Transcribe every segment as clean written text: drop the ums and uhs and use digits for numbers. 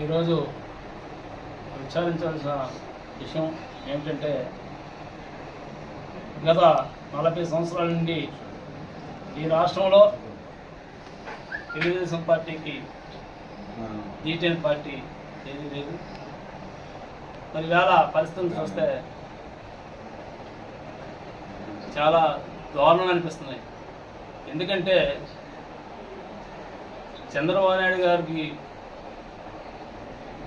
ఈరోజు విచారించాల్సిన విషయం ఏమిటంటే గత 40 సంవత్సరాల నుండి ఈ రాష్ట్రంలో తెలుగుదేశం పార్టీకి జీటీఎన్ పార్టీ ఏది లేదు. మరి వేళ పరిస్థితులు చూస్తే చాలా దారుణం అనిపిస్తున్నాయి. ఎందుకంటే చంద్రబాబు నాయుడు గారికి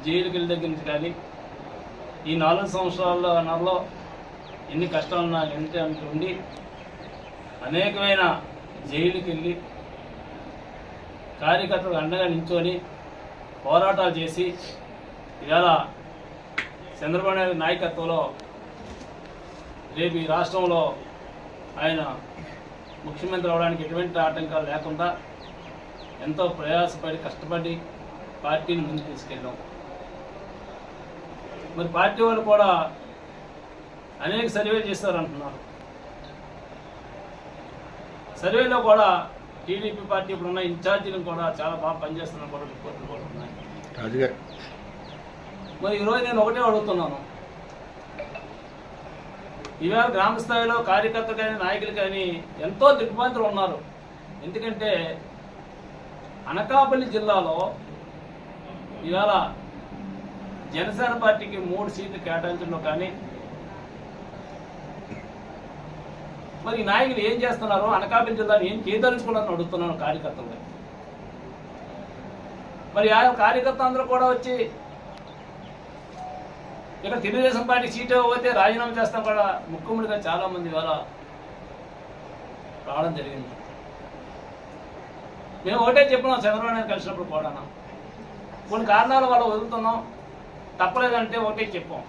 జైలుకి వెళ్ళి దగ్గర నుంచి కానీ ఈ 4 సంవత్సరాలలో ఎన్ని కష్టాలున్నా ఎంత ఉండి అనేకమైన జైలుకి వెళ్ళి కార్యకర్తలు అండగా నించొని పోరాటాలు చేసి ఇవాళ చంద్రబాబు నాయుడు నాయకత్వంలో రేపు ఈ రాష్ట్రంలో ఆయన ముఖ్యమంత్రి అవడానికి ఎటువంటి ఆటంకాలు లేకుండా ఎంతో ప్రయాసపడి కష్టపడి పార్టీని ముందుకు తీసుకెళ్ళాం. మరి పార్టీ వాళ్ళు కూడా అనేక సర్వేలు చేస్తారంటున్నారు. సర్వేలో కూడా టీడీపీ పార్టీ ఇప్పుడున్న ఇన్ఛార్జీలను కూడా చాలా బాగా పనిచేస్తున్న కూడా రిపోర్టులు కూడా ఉన్నాయి. మరి ఈరోజు నేను ఒకటే అడుగుతున్నాను, ఈవేళ గ్రామ స్థాయిలో కార్యకర్తలు కానీ నాయకులు కానీ ఎంతో దిగ్భ్రాంతులు ఉన్నారు. ఎందుకంటే అనకాపల్లి జిల్లాలో ఇవాళ జనసేన పార్టీకి 3 సీట్లు కేటాయించడంలో కానీ మరి నాయకులు ఏం చేస్తున్నారు, అనకాపల్లి జిల్లాను ఏం చేయదలుచుకున్నారని అడుగుతున్నాను కార్యకర్తలు. మరి ఆ కార్యకర్త అందరూ కూడా వచ్చి ఇక్కడ తెలుగుదేశం పార్టీ సీటు పోతే రాజీనామా చేస్తాం కూడా ముఖ్యమంత్రిగా చాలా మంది ఇవాళ రావడం జరిగింది. మేము ఒకటే చెప్పినాం చంద్రబాబు నాయుడు కలిసినప్పుడు కూడా, కొన్ని కారణాల వల్ల వదులుతున్నాం తప్పలేదంటే ఒకటే చెప్పాం.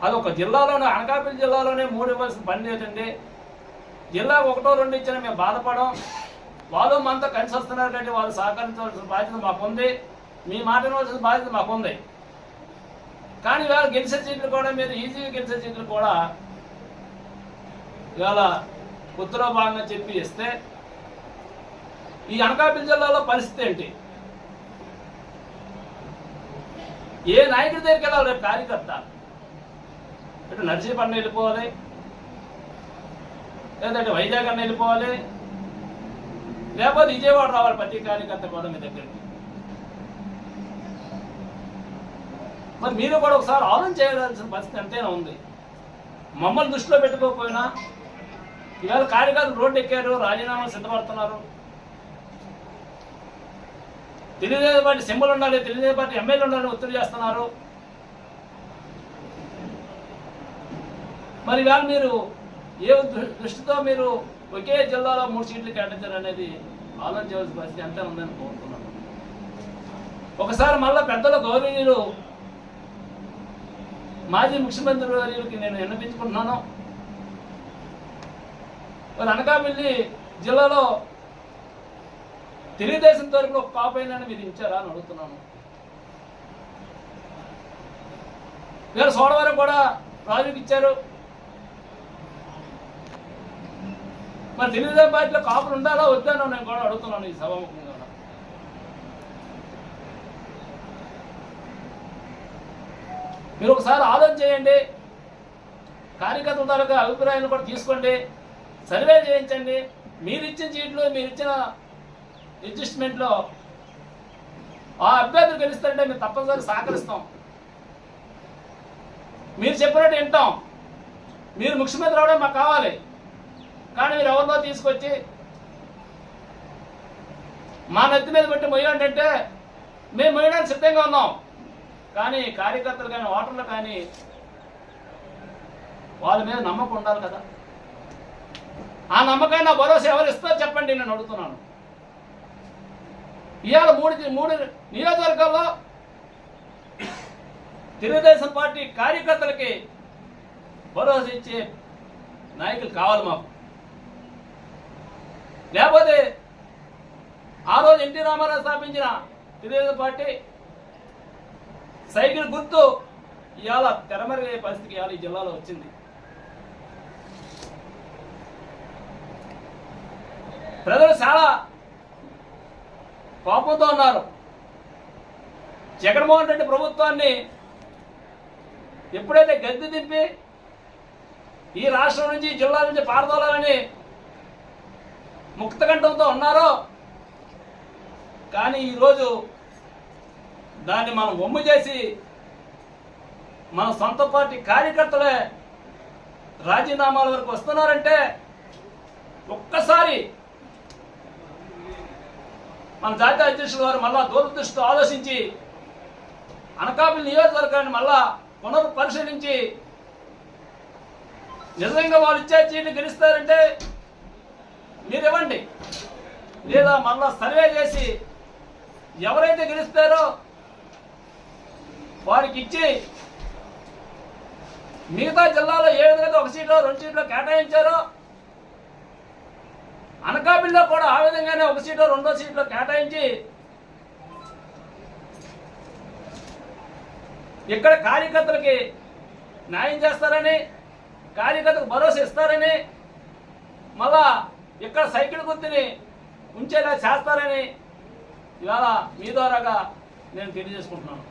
అదొక జిల్లాలోనే అనకాపల్లి జిల్లాలోనే 3 ఇవ్వాల్సిన పని లేదండి. జిల్లాకు 1, 2 ఇచ్చినా మేము బాధపడం. వాళ్ళు మనతో కలిసి వస్తున్నారు కంటే వాళ్ళు సహకరించవలసిన బాధ్యత మాకుంది, మీ మాట వినవలసిన బాధ్యత మాకుంది. కానీ ఇవాళ గెలిచే సీట్లు కూడా మీరు ఈజీగా గెలిచే సీట్లు కూడా ఇవాళ కొత్తలో భాగంగా చెప్పి ఇస్తే ఈ అనకాపల్లి జిల్లాలో పరిస్థితి ఏంటి? ఏ నాయకుడి దగ్గరికి వెళ్ళాలి రేపు కార్యకర్త? ఇటు నర్సీపట్నం వెళ్ళిపోవాలి, లేదంటే వైజాగ్ అన్న వెళ్ళిపోవాలి, లేకపోతే విజయవాడ రావాలి ప్రతి కార్యకర్త కూడా మీ దగ్గరికి. మరి మీరు కూడా ఒకసారి ఆలోచన చేయాల్సిన పరిస్థితి ఎంతైనా ఉంది. మమ్మల్ని దృష్టిలో పెట్టుకోకపోయినా ఇవాళ కార్యకర్తలు రోడ్డు ఎక్కారు, రాజీనామాలు సిద్ధపడుతున్నారు. తెలుగుదేశం పార్టీ సింబల్ ఉండాలి, తెలుగుదేశం పార్టీ ఎమ్మెల్యే ఉండాలని ఒత్తిడి చేస్తున్నారు. మరి ఇవాళ మీరు ఏ దృష్టితో మీరు ఒకే జిల్లాలో 3 సీట్లు కేటాయించారు అనేది ఆలోచన చేయాల్సిన పరిస్థితి ఎంత ఉందని కోరుతున్నాను. ఒకసారి మళ్ళా పెద్దల గౌరవనీయులు మాజీ ముఖ్యమంత్రి వర్యులకి నేను విన్నపించుకుంటున్నాను. మరి అనకాపల్లి జిల్లాలో తెలుగుదేశం తరపున ఒక కాపైనా మీరు ఇచ్చారా అని అడుగుతున్నాను. వీళ్ళ సోడవరం కూడా రాజుకి ఇచ్చారు. మరి తెలుగుదేశం పార్టీలో కాపులు ఉండాలా వద్దానో నేను కూడా అడుగుతున్నాను ఈ సభాముఖంగా. మీరు ఒకసారి ఆలోచన చేయండి, కార్యకర్తల తాలూకా అభిప్రాయాలు కూడా తీసుకోండి, సర్వే చేయించండి. మీరు ఇచ్చిన సీట్లు, మీరు ఇచ్చిన అడ్జస్ట్మెంట్లో ఆ అభ్యర్థులు గెలుస్తారంటే మేము తప్పనిసరి సహకరిస్తాం. మీరు చెప్పినట్టు వింటాం. మీరు ముఖ్యమంత్రి అవడం మాకు కావాలి. కానీ మీరు ఎవరినో తీసుకొచ్చి మా నెత్తి మీద పెట్టి మొయ్యండి అంటే మేము మొయ్యడానికి సిద్ధంగా ఉన్నాం. కానీ కార్యకర్తలు కానీ ఓటర్లు కానీ వాళ్ళ మీద నమ్మకం ఉండాలి కదా. ఆ నమ్మకాన్ని నా భరోసా ఎవరు ఇస్తారో చెప్పండి నేను అడుగుతున్నాను. ఇవాళ 3 నియోజకవర్గాల్లో తెలుగుదేశం పార్టీ కార్యకర్తలకి భరోసా ఇచ్చే నాయకులు కావాలి మాకు. లేకపోతే ఆ రోజు ఎన్టీ రామారావు స్థాపించిన తెలుగుదేశం పార్టీ సైకిల్ గుర్తు ఇవాళ తెరమరుగయ్యే పరిస్థితికి ఇవాళ ఈ జిల్లాలో వచ్చింది. ప్రజలు చాలా కోపంతో ఉన్నారు. జగన్మోహన్ రెడ్డి ప్రభుత్వాన్ని ఎప్పుడైతే గద్దె దింపి ఈ రాష్ట్రం నుంచి జిల్లా నుంచి పారదోలాలని ముక్తకంఠంతో ఉన్నారో, కానీ ఈరోజు దాన్ని మనం ఒమ్ము చేసి మన సొంత పార్టీ కార్యకర్తలే రాజీనామాల వరకు వస్తున్నారంటే ఒక్కసారి మన జాతీయ అధ్యక్షుల వారు మళ్ళా దూరదృష్టితో ఆలోచించి అనకాపల్లి నియోజకవర్గాన్ని మళ్ళా పునఃపరిశీలించి నిజంగా వాళ్ళు ఇచ్చే సీట్లు గెలుస్తారంటే మీరు ఇవ్వండి, లేదా మళ్ళా సర్వే చేసి ఎవరైతే గెలుస్తారో వారికి ఇచ్చి మిగతా జిల్లాలో ఏ విధంగా ఒక సీట్లో 2 సీట్లో కేటాయించారో అనకాపల్లిలో కూడా ఆ విధంగానే 1 సీట్లో 2వ సీట్లో కేటాయించి ఇక్కడ కార్యకర్తలకి న్యాయం చేస్తారని, కార్యకర్తలకు భరోసా ఇస్తారని, మళ్ళా ఇక్కడ సైకిల్ గుర్తుని ఉంచేలా చేస్తారని ఇవాళ మీ ద్వారాగా నేను తెలియజేసుకుంటున్నాను.